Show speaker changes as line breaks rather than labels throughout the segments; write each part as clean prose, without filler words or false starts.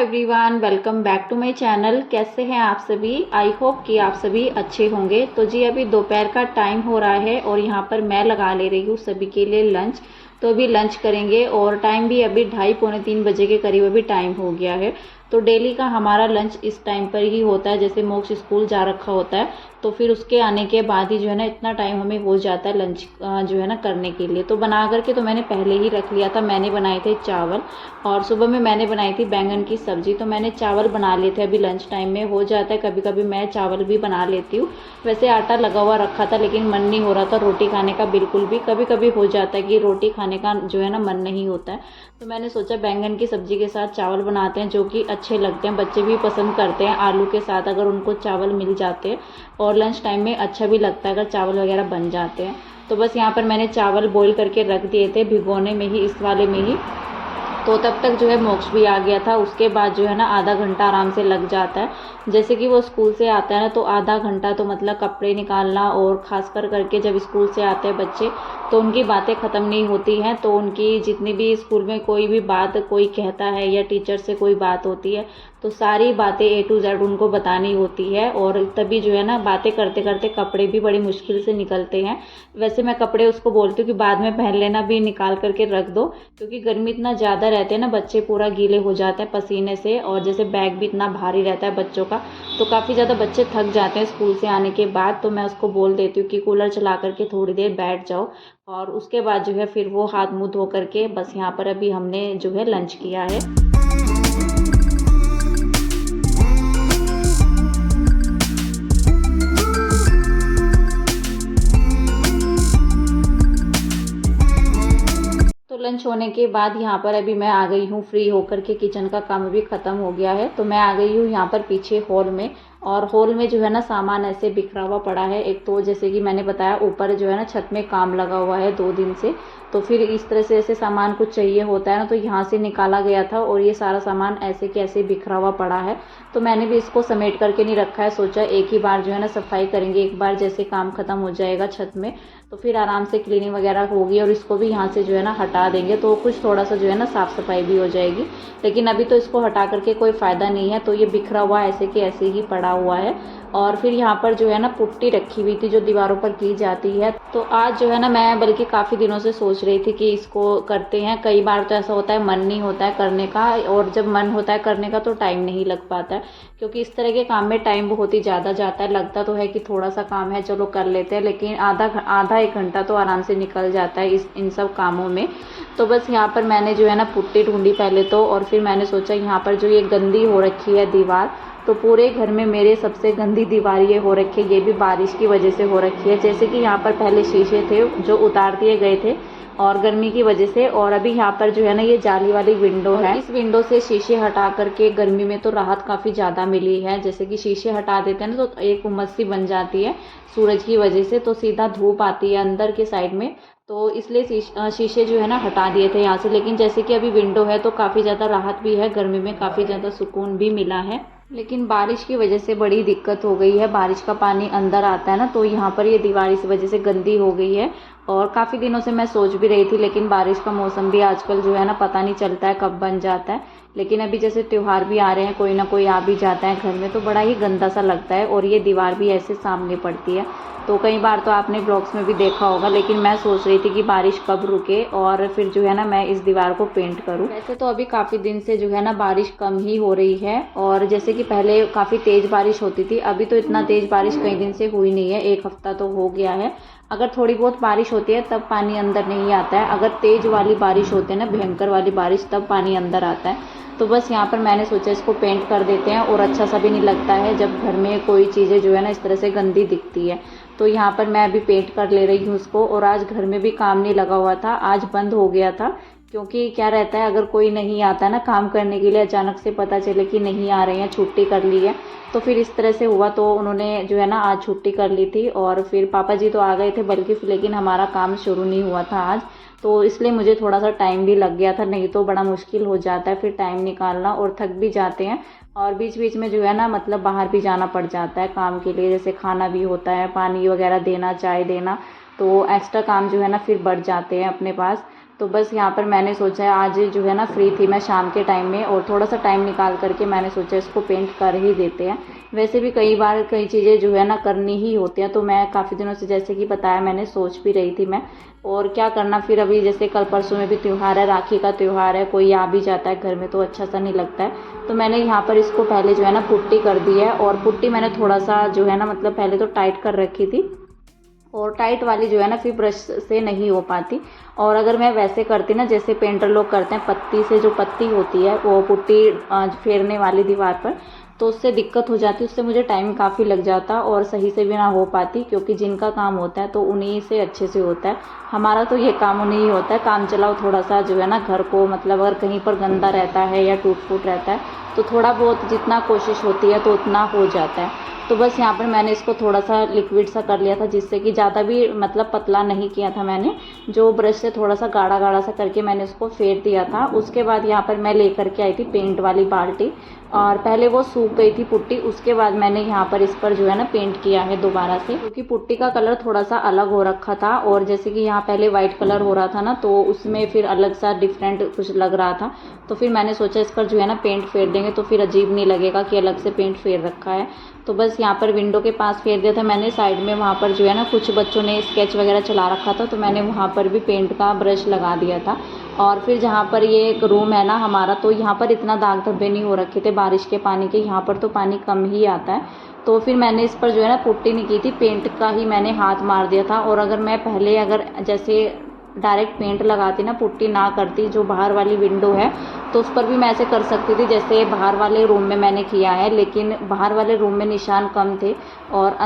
Everyone, welcome back to my channel. कैसे हैं आप सभी? आई होप कि आप सभी अच्छे होंगे। तो जी अभी दोपहर का टाइम हो रहा है और यहाँ पर मैं लगा ले रही हूँ सभी के लिए लंच। तो अभी लंच करेंगे और टाइम भी अभी 2:30-3 बजे के करीब अभी टाइम हो गया है। तो डेली का हमारा लंच इस टाइम पर ही होता है। जैसे मोक्ष स्कूल जा रखा होता है तो फिर उसके आने के बाद ही जो है ना इतना टाइम हमें हो जाता है लंच जो है ना करने के लिए। तो बना करके तो मैंने पहले ही रख लिया था। मैंने बनाए थे चावल और सुबह में मैंने बनाई थी बैंगन की सब्जी। तो मैंने चावल बना लिए थे, अभी लंच टाइम में हो जाता है। कभी कभी मैं चावल भी बना लेती हूँ। वैसे आटा लगा हुआ रखा था लेकिन मन नहीं हो रहा था रोटी खाने का बिल्कुल भी। कभी कभी हो जाता है कि रोटी खाने का जो है ना मन नहीं होता है। तो मैंने सोचा बैंगन की सब्जी के साथ चावल बनाते हैं, जो कि अच्छे लगते हैं, बच्चे भी पसंद करते हैं आलू के साथ अगर उनको चावल मिल जाते हैं। और लंच टाइम में अच्छा भी लगता है अगर चावल वगैरह बन जाते हैं। तो बस यहाँ पर मैंने चावल बॉईल करके रख दिए थे भिगोने में ही, इस वाले में ही। तो तब तक जो है मोक्ष भी आ गया था। उसके बाद जो है ना आधा घंटा आराम से लग जाता है। जैसे कि वो स्कूल से आता है ना तो आधा घंटा तो मतलब कपड़े निकालना, और खासकर करके जब स्कूल से आते हैं बच्चे तो उनकी बातें ख़त्म नहीं होती हैं। तो उनकी जितनी भी स्कूल में कोई भी बात कोई कहता है या टीचर से कोई बात होती है तो सारी बातें A to Z उनको बतानी होती है। और तभी जो है ना बातें करते करते कपड़े भी बड़ी मुश्किल से निकलते हैं। वैसे मैं कपड़े उसको बोलती हूँ कि बाद में पहन लेना, भी निकाल करके रख दो, क्योंकि गर्मी इतना ज़्यादा रहते हैं ना, बच्चे पूरा गीले हो जाते हैं पसीने से। और जैसे बैग भी इतना भारी रहता है बच्चों का, तो काफ़ी ज़्यादा बच्चे थक जाते हैं स्कूल से आने के बाद। तो मैं उसको बोल देती हूँ कि कूलर चला करके थोड़ी देर बैठ जाओ। और उसके बाद जो है फिर वो हाथ मुँह धो करके बस यहाँ पर अभी हमने जो है लंच किया है। तो लंच होने के बाद यहाँ पर अभी मैं आ गई हूँ फ्री होकर के। किचन का काम भी ख़त्म हो गया है तो मैं आ गई हूँ यहाँ पर पीछे हॉल में। और हॉल में जो है ना सामान ऐसे बिखरा हुआ पड़ा है। एक तो जैसे कि मैंने बताया ऊपर जो है ना छत में काम लगा हुआ है 2 दिन से, तो फिर इस तरह से ऐसे सामान कुछ चाहिए होता है ना, तो यहाँ से निकाला गया था और ये सारा सामान ऐसे के ऐसे बिखरा हुआ पड़ा है। तो मैंने भी इसको समेट करके नहीं रखा है, सोचा एक ही बार जो है ना सफाई करेंगे। एक बार जैसे काम ख़त्म हो जाएगा छत में तो फिर आराम से क्लीनिंग वगैरह होगी और इसको भी यहाँ से जो है ना हटा देंगे तो कुछ थोड़ा सा जो है ना साफ़ सफाई भी हो जाएगी। लेकिन अभी तो इसको हटा करके कोई फ़ायदा नहीं है, तो ये बिखरा हुआ ऐसे के ऐसे ही पड़ा हुआ है। और फिर यहाँ पर जो है ना पुट्टी रखी हुई थी जो दीवारों पर की जाती है। तो आज जो है ना मैं बल्कि काफ़ी दिनों से सोच रही थी कि इसको करते हैं। कई बार तो ऐसा होता है मन नहीं होता है करने का, और जब मन होता है करने का तो टाइम नहीं लग पाता है, क्योंकि इस तरह के काम में टाइम बहुत ही ज़्यादा जाता है। लगता तो है कि थोड़ा सा काम है चलो कर लेते हैं, लेकिन आधा 1 घंटा तो आराम से निकल जाता है इन सब कामों में। तो बस यहाँ पर मैंने जो है ना पुट्टी ढूंढी पहले तो, और फिर मैंने सोचा यहाँ पर जो ये गंदी हो रखी है दीवार, तो पूरे घर में मेरे सबसे गंदी दीवार ये हो रखी है। ये भी बारिश की वजह से हो रखी है। जैसे कि यहाँ पर पहले शीशे थे जो उतार दिए गए थे और गर्मी की वजह से, और अभी यहाँ पर जो है ना ये जाली वाली विंडो है। इस विंडो से शीशे हटा करके गर्मी में तो राहत काफ़ी ज़्यादा मिली है। जैसे कि शीशे हटा देते हैं ना तो एक उमस सी बन जाती है सूरज की वजह से, तो सीधा धूप आती है अंदर के साइड में। तो इसलिए शीशे जो है ना हटा दिए थे यहाँ से। लेकिन जैसे कि अभी विंडो है तो काफ़ी ज़्यादा राहत भी है, गर्मी में काफ़ी ज़्यादा सुकून भी मिला है। लेकिन बारिश की वजह से बड़ी दिक्कत हो गई है। बारिश का पानी अंदर आता है ना, तो यहाँ पर ये दीवार इस वजह से गंदी हो गई है। और काफ़ी दिनों से मैं सोच भी रही थी, लेकिन बारिश का मौसम भी आजकल जो है ना पता नहीं चलता है कब बन जाता है। लेकिन अभी जैसे त्योहार भी आ रहे हैं, कोई ना कोई आ भी जाता है घर में, तो बड़ा ही गंदा सा लगता है। और ये दीवार भी ऐसे सामने पड़ती है, तो कई बार तो आपने ब्लॉग्स में भी देखा होगा। लेकिन मैं सोच रही थी कि बारिश कब रुके और फिर जो है ना मैं इस दीवार को पेंट करूं। वैसे तो अभी काफ़ी दिन से जो है ना बारिश कम ही हो रही है, और जैसे कि पहले काफ़ी तेज़ बारिश होती थी, अभी तो इतना तेज़ बारिश कई दिन से हुई नहीं है। 1 हफ्ता तो हो गया है। अगर थोड़ी बहुत बारिश होती है तब पानी अंदर नहीं आता है। अगर तेज़ वाली बारिश होती है ना, भयंकर वाली बारिश, तब पानी अंदर आता है। तो बस यहाँ पर मैंने सोचा इसको पेंट कर देते हैं, और अच्छा सा भी नहीं लगता है जब घर में कोई चीज़ें जो है ना इस तरह से गंदी दिखती है। तो यहाँ पर मैं अभी पेंट कर ले रही हूँ उसको। और आज घर में भी काम नहीं लगा हुआ था, आज बंद हो गया था। क्योंकि क्या रहता है, अगर कोई नहीं आता ना काम करने के लिए, अचानक से पता चले कि नहीं आ रहे हैं, छुट्टी कर ली है, तो फिर इस तरह से हुआ। तो उन्होंने जो है ना आज छुट्टी कर ली थी, और फिर पापा जी तो आ गए थे बल्कि, लेकिन हमारा काम शुरू नहीं हुआ था आज। तो इसलिए मुझे थोड़ा सा टाइम भी लग गया था, नहीं तो बड़ा मुश्किल हो जाता है फिर टाइम निकालना, और थक भी जाते हैं। और बीच बीच में जो है ना मतलब बाहर भी जाना पड़ जाता है काम के लिए, जैसे खाना भी होता है, पानी वगैरह देना, चाय देना, तो एक्स्ट्रा काम जो है ना फिर बढ़ जाते हैं अपने पास। तो बस यहाँ पर मैंने सोचा आज जो है ना फ्री थी मैं शाम के टाइम में, और थोड़ा सा टाइम निकाल करके मैंने सोचा इसको पेंट कर ही देते हैं। वैसे भी कई बार कई चीज़ें जो है ना करनी ही होती हैं, तो मैं काफ़ी दिनों से जैसे कि बताया मैंने सोच भी रही थी मैं, और क्या करना फिर अभी जैसे कल परसों में भी त्यौहार है, राखी का त्यौहार है, कोई आ भी जाता है घर में तो अच्छा सा नहीं लगता है। तो मैंने यहाँ पर इसको पहले जो है ना पुट्टी कर दी है, और पुट्टी मैंने थोड़ा सा जो है ना मतलब पहले तो टाइट कर रखी थी, और टाइट वाली जो है ना फिर ब्रश से नहीं हो पाती। और अगर मैं वैसे करती ना जैसे पेंटर लोग करते हैं पत्ती से, जो पत्ती होती है वो पुट्टी फेरने वाली दीवार पर, तो उससे दिक्कत हो जाती, उससे मुझे टाइम काफ़ी लग जाता और सही से भी ना हो पाती, क्योंकि जिनका काम होता है तो उन्हीं से अच्छे से होता है। हमारा तो ये काम उन्हीं ही होता है, काम चलाओ थोड़ा सा जो है ना घर को, मतलब अगर कहीं पर गंदा रहता है या टूट फूट रहता है तो थोड़ा बहुत जितना कोशिश होती है तो उतना हो जाता है। तो बस यहाँ पर मैंने इसको थोड़ा सा लिक्विड सा कर लिया था, जिससे कि ज़्यादा भी मतलब पतला नहीं किया था मैंने, जो ब्रश से थोड़ा सा गाढ़ा गाढ़ा सा करके मैंने उसको फेर दिया था। उसके बाद यहाँ पर मैं लेकर के आई थी पेंट वाली बाल्टी, और पहले वो सूख गई थी पुट्टी, उसके बाद मैंने यहाँ पर इस पर जो है ना पेंट किया है दोबारा से, क्योंकि पुट्टी का कलर थोड़ा सा अलग हो रखा था, और जैसे कि यहाँ पहले वाइट कलर हो रहा था ना तो उसमें फिर अलग सा डिफरेंट कुछ लग रहा था। तो फिर मैंने सोचा इस पर जो है ना पेंट फेर देंगे तो फिर अजीब नहीं लगेगा कि अलग से पेंट फेर रखा है। तो बस यहाँ पर विंडो के पास फेर दिया था मैंने, साइड में वहाँ पर जो है ना कुछ बच्चों ने स्केच वगैरह चला रखा था, तो मैंने वहाँ पर भी पेंट का ब्रश लगा दिया था। और फिर जहाँ पर ये एक रूम है ना हमारा, तो यहाँ पर इतना दाग धब्बे नहीं हो रखे थे बारिश के पानी के, यहाँ पर तो पानी कम ही आता है। तो फिर मैंने इस पर जो है ना पुट्टी नहीं की थी, पेंट का ही मैंने हाथ मार दिया था। और अगर मैं पहले अगर जैसे डायरेक्ट पेंट लगाती ना, पुट्टी ना करती, जो बाहर वाली विंडो है तो उस पर भी मैं ऐसे कर सकती थी जैसे बाहर वाले रूम में मैंने किया है, लेकिन बाहर वाले रूम में निशान कम थे और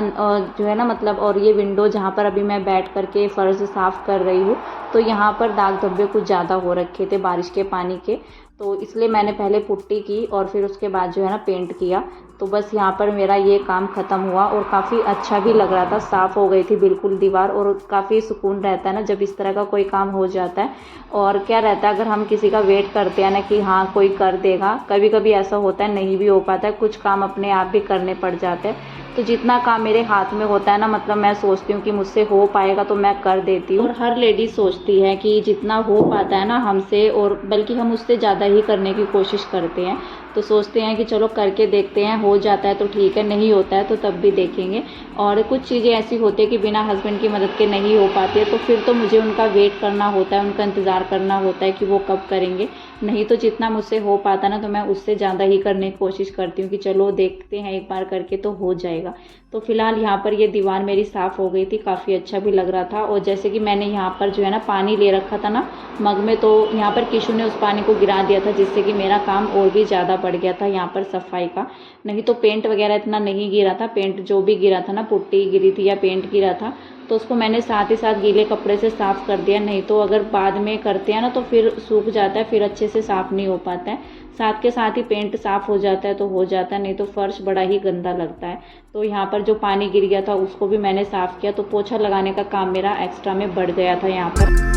जो है ना मतलब, और ये विंडो जहाँ पर अभी मैं बैठ करके फ़र्श साफ़ कर रही हूँ तो यहाँ पर दाग धब्बे कुछ ज़्यादा हो रखे थे बारिश के पानी के, तो इसलिए मैंने पहले पुट्टी की और फिर उसके बाद जो है ना पेंट किया। तो बस यहाँ पर मेरा ये काम ख़त्म हुआ और काफ़ी अच्छा भी लग रहा था, साफ़ हो गई थी बिल्कुल दीवार, और काफ़ी सुकून रहता है ना जब इस तरह का कोई काम हो जाता है। और क्या रहता है अगर हम किसी का वेट करते हैं ना कि हाँ कोई कर देगा, कभी कभी ऐसा होता है नहीं भी हो पाता है, कुछ काम अपने आप भी करने पड़ जाते हैं। तो जितना काम मेरे हाथ में होता है ना, मतलब मैं सोचती हूँ कि मुझसे हो पाएगा तो मैं कर देती हूँ। और हर लेडी सोचती है कि जितना हो पाता है ना हमसे, और बल्कि हम उससे ज़्यादा ही करने की कोशिश करते हैं। तो सोचते हैं कि चलो करके देखते हैं, हो जाता है तो ठीक है, नहीं होता है तो तब भी देखेंगे। और कुछ चीज़ें ऐसी होती है कि बिना हस्बैंड की मदद के नहीं हो पाती है, तो फिर तो मुझे उनका वेट करना होता है, उनका इंतज़ार करना होता है कि वो कब करेंगे। नहीं तो जितना मुझसे हो पाता ना तो मैं उससे ज़्यादा ही करने की कोशिश करती हूँ कि चलो देखते हैं एक बार करके तो हो जाएगा। तो फिलहाल यहाँ पर ये दीवार मेरी साफ़ हो गई थी, काफ़ी अच्छा भी लग रहा था। और जैसे कि मैंने यहाँ पर जो है ना पानी ले रखा था ना मग में, तो यहाँ पर किशु ने उस पानी को गिरा दिया था, जिससे कि मेरा काम और भी ज़्यादा बढ़ गया था यहाँ पर सफाई का। नहीं तो पेंट वगैरह इतना नहीं गिरा था, पेंट जो भी गिरा था ना, पुट्टी गिरी थी या पेंट गिरा था तो उसको मैंने साथ ही साथ गीले कपड़े से साफ़ कर दिया। नहीं तो अगर बाद में करते हैं ना तो फिर सूख जाता है, फिर अच्छे से साफ़ नहीं हो पाता है। साथ के साथ ही पेंट साफ़ हो जाता है तो हो जाता है, नहीं तो फर्श बड़ा ही गंदा लगता है। तो यहाँ पर जो पानी गिर गया था उसको भी मैंने साफ़ किया, तो पोछा लगाने का काम मेरा एक्स्ट्रा में बढ़ गया था यहाँ पर।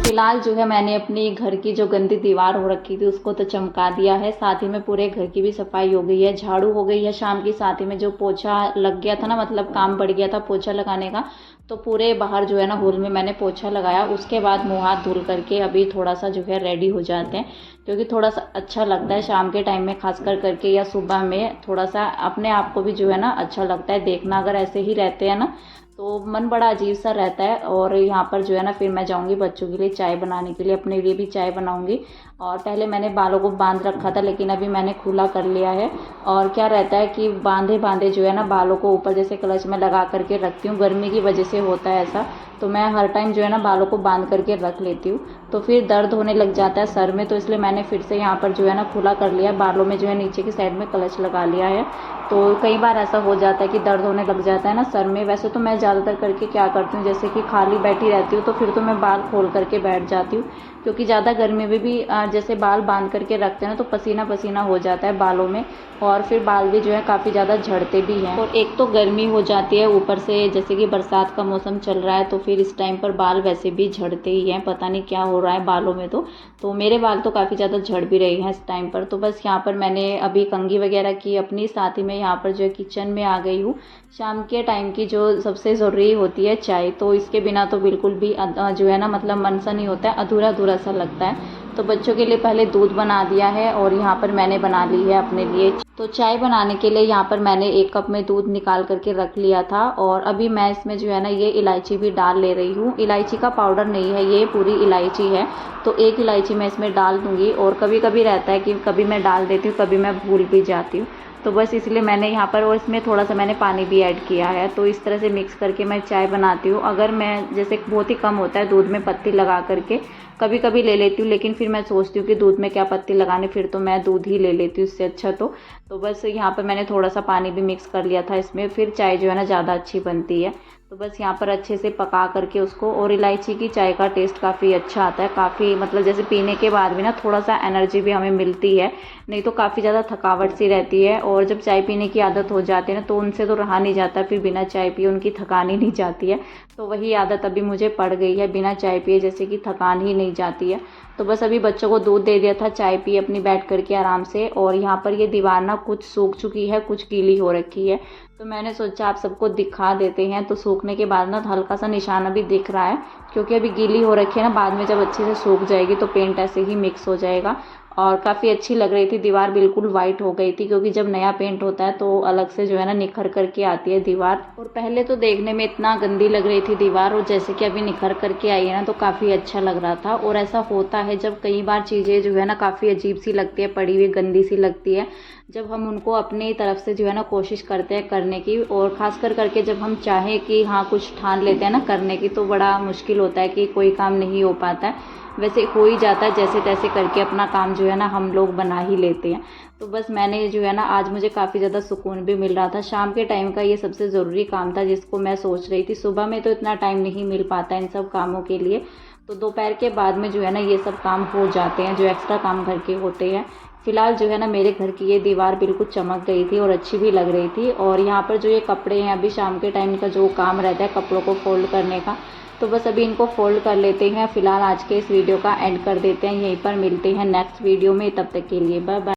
फिलहाल जो है मैंने अपनी घर की जो गंदी दीवार हो रखी थी उसको तो चमका दिया है, साथ ही में पूरे घर की भी सफाई हो गई है, झाड़ू हो गई है शाम की, साथ ही में जो पोछा लग गया था ना, मतलब काम बढ़ गया था पोछा लगाने का, तो पूरे बाहर जो है ना हॉल में मैंने पोछा लगाया। उसके बाद मुँह हाथ धुल करके अभी थोड़ा सा जो है रेडी हो जाते हैं, क्योंकि थोड़ा सा अच्छा लगता है शाम के टाइम में खास कर करके, या सुबह में थोड़ा सा अपने आप को भी जो है ना अच्छा लगता है देखना। अगर ऐसे ही रहते हैं ना तो मन बड़ा अजीब सा रहता है। और यहाँ पर जो है ना फिर मैं जाऊँगी बच्चों के लिए चाय बनाने के लिए, अपने लिए भी चाय बनाऊँगी। और पहले मैंने बालों को बांध रखा था लेकिन अभी मैंने खुला कर लिया है। और क्या रहता है कि बांधे बांधे जो है ना बालों को ऊपर जैसे क्लच में लगा करके रखती हूँ, गर्मी की वजह से होता है ऐसा, तो मैं हर टाइम जो है ना बालों को बांध करके रख लेती हूँ, तो फिर दर्द होने लग जाता है सर में, तो इसलिए मैंने फिर से यहाँ पर जो है ना खुला कर लिया, बालों में जो है नीचे की साइड में क्लच लगा लिया है। तो कई बार ऐसा हो जाता है कि दर्द होने लग जाता है ना सर में। वैसे तो मैं ज़्यादातर करके क्या करती हूँ, जैसे कि खाली बैठी रहती हूँ तो फिर तो मैं बाल खोल करके बैठ जाती हूँ, क्योंकि ज़्यादा गर्मी में भी जैसे बाल बांध करके रखते हैं ना तो पसीना पसीना हो जाता है बालों में, और फिर बाल भी जो है काफ़ी ज़्यादा झड़ते भी हैं। और एक तो गर्मी हो जाती है, ऊपर से जैसे कि बरसात का मौसम चल रहा है तो फिर फिर इस टाइम पर बाल वैसे भी झड़ते ही हैं, पता नहीं क्या हो रहा है बालों में। तो मेरे बाल तो काफ़ी ज़्यादा झड़ भी रहे हैं इस टाइम पर। तो बस यहाँ पर मैंने अभी कंघी वगैरह की अपनी, साथ ही में यहाँ पर जो है किचन में आ गई हूँ। शाम के टाइम की जो सबसे ज़रूरी होती है चाय, तो इसके बिना तो बिल्कुल भी जो है ना मतलब मन सा नहीं होता है, अधूरा अधूरा सा लगता है। तो बच्चों के लिए पहले दूध बना दिया है और यहाँ पर मैंने बना ली है अपने लिए। तो चाय बनाने के लिए यहाँ पर मैंने 1 कप में दूध निकाल करके रख लिया था और अभी मैं इसमें जो है ना ये इलायची भी डाल ले रही हूँ। इलायची का पाउडर नहीं है, ये पूरी इलायची है। तो 1 इलायची मैं इसमें डाल दूँगी और कभी कभी रहता है कि कभी मैं डाल देती हूँ, कभी मैं भूल भी जाती हूँ। तो बस इसलिए मैंने यहाँ पर, और इसमें थोड़ा सा मैंने पानी भी ऐड किया है। तो इस तरह से मिक्स करके मैं चाय बनाती हूँ। अगर मैं जैसे बहुत ही कम होता है दूध में पत्ती लगा करके कभी कभी ले लेती हूँ, लेकिन फिर मैं सोचती हूँ कि दूध में क्या पत्ती लगाने, फिर तो मैं दूध ही ले लेती हूँ इससे अच्छा। तो बस यहाँ पर मैंने थोड़ा सा पानी भी मिक्स कर लिया था इसमें, फिर चाय जो है ना ज़्यादा अच्छी बनती है। तो बस यहाँ पर अच्छे से पका करके उसको, और इलायची की चाय का टेस्ट काफ़ी अच्छा आता है, काफ़ी मतलब जैसे पीने के बाद भी ना थोड़ा सा एनर्जी भी हमें मिलती है, नहीं तो काफ़ी ज़्यादा थकावट सी रहती है। और जब चाय पीने की आदत हो जाती है ना तो उनसे तो रहा नहीं जाता, फिर बिना चाय पिए उनकी थकान ही नहीं जाती है। तो वही आदत अभी मुझे पड़ गई है, बिना चाय पिए जैसे कि थकान ही नहीं जाती है। तो बस अभी बच्चों को दूध दे दिया था, चाय पी अपनी बैठ करके आराम से। और यहाँ पर ये दीवार ना कुछ सूख चुकी है, कुछ गीली हो रखी है, तो मैंने सोचा आप सबको दिखा देते हैं। तो सूखने के बाद ना हल्का सा निशान अभी दिख रहा है, क्योंकि अभी गीली हो रखी है ना, बाद में जब अच्छे से सूख जाएगी तो पेंट ऐसे ही मिक्स हो जाएगा। और काफ़ी अच्छी लग रही थी, दीवार बिल्कुल वाइट हो गई थी, क्योंकि जब नया पेंट होता है तो अलग से जो है ना निखर करके आती है दीवार। और पहले तो देखने में इतना गंदी लग रही थी दीवार, और जैसे कि अभी निखर करके आई है ना तो काफ़ी अच्छा लग रहा था। और ऐसा होता है जब कई बार चीज़ें जो है ना काफ़ी अजीब सी लगती है, पड़ी हुई गंदी सी लगती है, जब हम उनको अपनी तरफ से जो है ना कोशिश करते हैं करने की, और ख़ासकर करके जब हम चाहें कि हाँ कुछ ठान लेते हैं ना करने की, तो बड़ा मुश्किल होता है कि कोई काम नहीं हो पाता है। वैसे हो ही जाता है, जैसे तैसे करके अपना काम जो है ना हम लोग बना ही लेते हैं। तो बस मैंने जो है ना आज मुझे काफ़ी ज़्यादा सुकून भी मिल रहा था। शाम के टाइम का ये सबसे ज़रूरी काम था जिसको मैं सोच रही थी। सुबह में तो इतना टाइम नहीं मिल पाता इन सब कामों के लिए, तो दोपहर के बाद में जो है ना ये सब काम हो जाते हैं जो एक्स्ट्रा काम घर के होते हैं। फिलहाल जो है ना मेरे घर की ये दीवार बिल्कुल चमक गई थी और अच्छी भी लग रही थी। और यहाँ पर जो ये कपड़े हैं, अभी शाम के टाइम का जो काम रहता है कपड़ों को फोल्ड करने का, तो बस अभी इनको फोल्ड कर लेते हैं। फिलहाल आज के इस वीडियो का एंड कर देते हैं, यहीं पर मिलते हैं नेक्स्ट वीडियो में। तब तक के लिए बाय बाय।